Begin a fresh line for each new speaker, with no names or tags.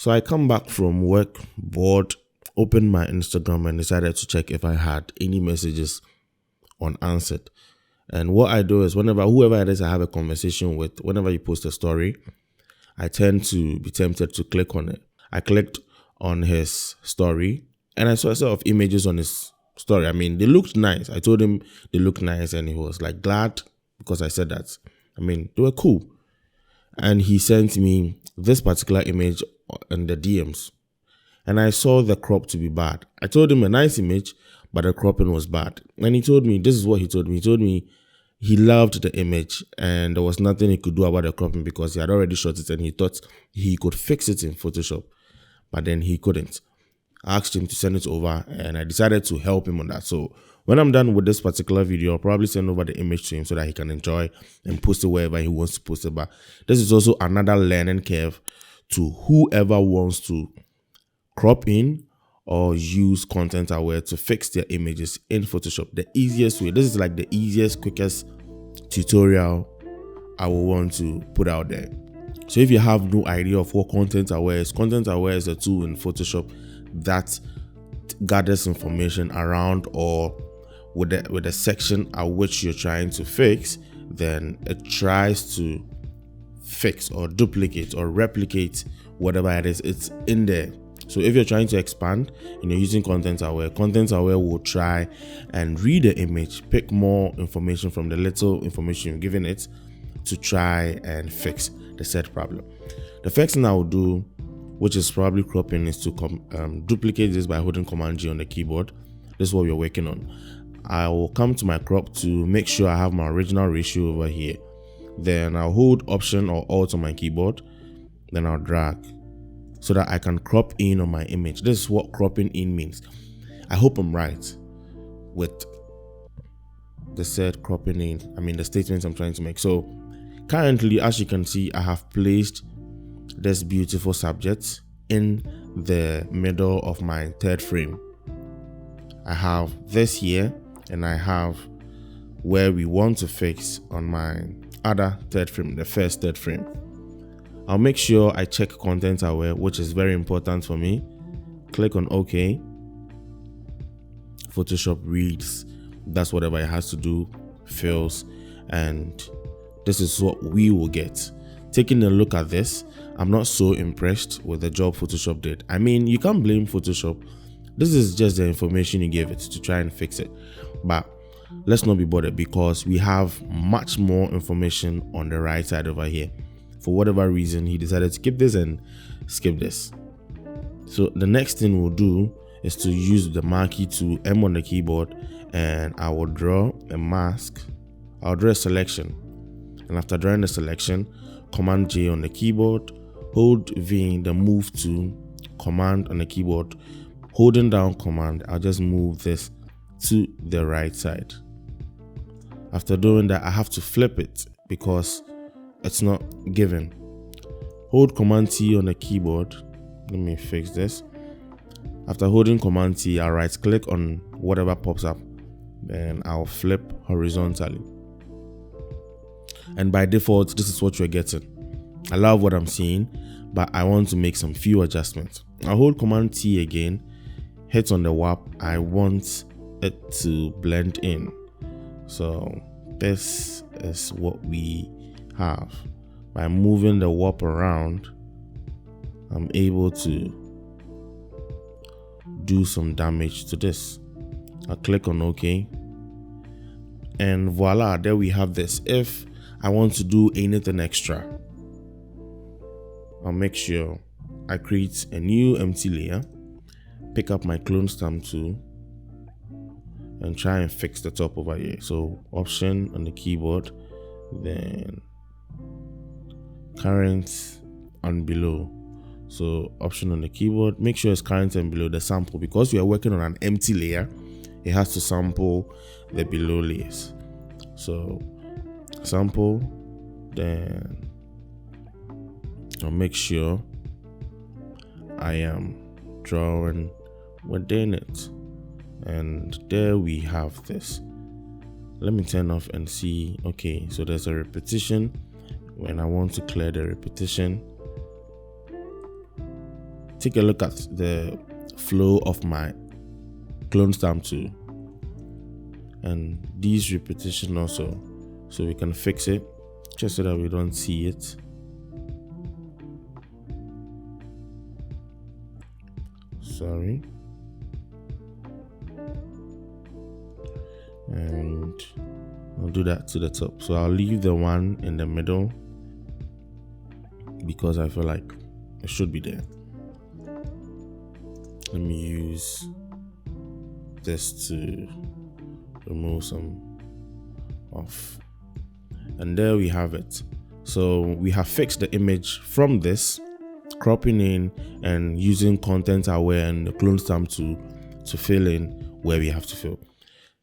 So I come back from work, bored, opened my Instagram and decided to check if I had any messages unanswered. And what I do is whoever it is I have a conversation with, whenever you post a story, I tend to be tempted to click on it. I clicked on his story and I saw a set of images on his story. I mean, they looked nice. I told him they looked nice and he was like glad because I said that. I mean, they were cool. And he sent me this particular image in the DMs. And I saw the crop to be bad. I told him a nice image, but the cropping was bad. And he told me, this is what he told me. He told me he loved the image and there was nothing he could do about the cropping because he had already shot it and he thought he could fix it in Photoshop, but then he couldn't. I asked him to send it over and I decided to help him on that. So when I'm done with this particular video, I'll probably send over the image to him so that he can enjoy and post it wherever he wants to post it. But this is also another learning curve to whoever wants to crop in or use content aware to fix their images in Photoshop. The easiest way, this is like the easiest, quickest tutorial I will want to put out there. So if you have no idea of what content aware is a tool in Photoshop that gathers information around or with the section at which you're trying to fix, then it tries to fix or duplicate or replicate whatever it is it's in there. So if you're trying to expand and you're using content aware will try and read the image, pick more information from the little information you've given it to try and fix the said problem. The first thing I will do, which is probably cropping, is to duplicate this by holding Command G on the keyboard. This is what we're working on. I will come to my crop to make sure I have my original ratio over here. Then I'll hold Option or Alt on my keyboard. Then I'll drag so that I can crop in on my image. This is what cropping in means. I hope I'm right with the said cropping in. I mean the statements I'm trying to make. So currently, as you can see, I have placed this beautiful subject in the middle of my third frame. I have this here and I have where we want to fix on my other third frame, the first third frame. I'll make sure I check content aware, which is very important for me. Click on OK. Photoshop reads, that's whatever it has to do, fills, and this is what we will get. Taking a look at this, I'm not so impressed with the job Photoshop did. I mean, you can't blame Photoshop. This is just the information you gave it to try and fix it. But let's not be bothered because we have much more information on the right side over here. For whatever reason, he decided to keep this and skip this. So the next thing we'll do is to use the marquee tool, M on the keyboard, and I will draw a mask. I'll draw a selection. And after drawing the selection, Command J on the keyboard, hold V, the move to Command on the keyboard, holding down Command, I'll just move this to the right side. After doing that, I have to flip it because it's not given. Hold Command T on the keyboard. Let me fix this. After holding Command T, I'll right click on whatever pops up. Then I'll flip horizontally. And by default, this is what you're getting. I love what I'm seeing, but I want to make some few adjustments. I'll hold Command T again, hit on the warp. I want it to blend in. So this is what we have. By moving the warp around, I'm able to do some damage to this. I'll click on OK. And voila, there we have this. If I want to do anything extra, I'll make sure I create a new empty layer, pick up my clone stamp tool, and try and fix the top over here. So Option on the keyboard, then current and below. So Option on the keyboard, make sure it's current and below the sample. Because we are working on an empty layer, it has to sample the below layers. So sample, then I'll make sure I am drawing within it. And there we have this. Let me turn off and see. Okay, so there's a repetition. When I want to clear the repetition, take a look at the flow of my clone stamp tool and these repetition also, so we can fix it just so that we don't see it. Sorry. And I'll do that to the top. So I'll leave the one in the middle because I feel like it should be there. Let me use this to remove some off. And there we have it. So we have fixed the image from this, cropping in and using content aware and the clone stamp to fill in where we have to fill.